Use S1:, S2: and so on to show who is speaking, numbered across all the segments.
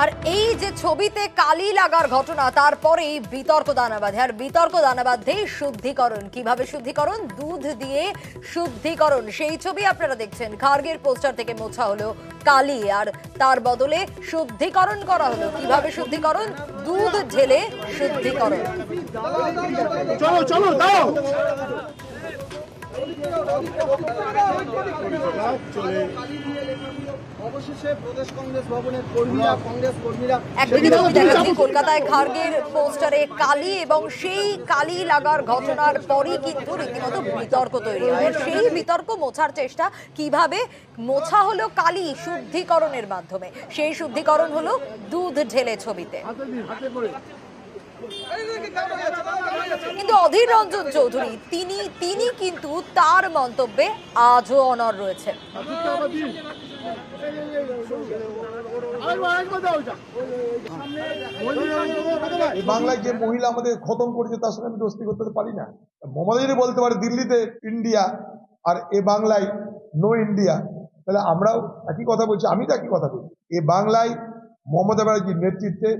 S1: আর এই যে ছবিতে কালি লাগার ঘটনা তারপরেই বিতর্ক দানা বাঁধে। আর বিতর্ক দানা বাঁধে শুদ্ধিকরণ, কিভাবে শুদ্ধিকরণ, দুধ দিয়ে শুদ্ধিকরণ। সেই ছবি আপনারা দেখছেন, খার্গের পোস্টার থেকে মোছা হলো কালি আর তার বদলে শুদ্ধিকরণ করা হলো। কিভাবে শুদ্ধিকরণ? দুধ ঢেলে শুদ্ধিকরণ।
S2: চলো চলো দাও
S3: অবশেষে প্রদেশ কংগ্রেস ভবনের কর্মীরা কংগ্রেস কর্মীরা
S1: একদিকে ছবি দেখাচ্ছি কলকাতায় খার্গের পোস্টারে কালি, এবং সেই কালি লাগার ঘটনার পরই কিন্তু রীতিমতো বিতর্ক তৈরি হয়। সেই বিতর্ক মোছার চেষ্টা, কিভাবে মোছা হলো কালি শুদ্ধিকরণের মাধ্যমে। সেই শুদ্ধিকরণ হলো দুধ ঢেলে ছবিতে। কিন্তু অধীর রঞ্জন চৌধুরী তিনি কিন্তু তার মন্তব্যে আজও অনড় রয়েছেন।
S2: বাংলায় যে মহিলা আমাদের খতম করেছে তার সঙ্গে আমি দোস্তি করতে পারি না। মমতা যদি বলতে পারে দিল্লিতে ইন্ডিয়া আর এ বাংলায় নো ইন্ডিয়া, তাহলে আমরাও একই কথা বলছি। আমি তো একই কথা বলছি। এ বাংলায় মমতা ব্যানার্জির নেতৃত্বে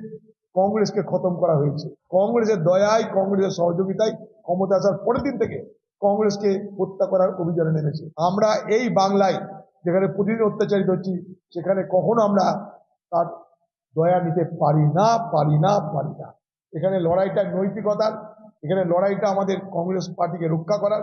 S2: কংগ্রেসকে খতম করা হয়েছে। কংগ্রেসের দয়ায়, কংগ্রেসের সহযোগিতায় ক্ষমতা আসার পরের দিন থেকে কংগ্রেসকে হত্যা করার অভিযানে নেমেছে। আমরা এই বাংলায় যেখানে প্রতিদিন অত্যাচারিত হচ্ছি, সেখানে কখনো আমরা তার দয়া নিতে পারি না। এখানে লড়াইটা নৈতিকতার, এখানে লড়াইটা আমাদের কংগ্রেস পার্টিকে রক্ষা করার।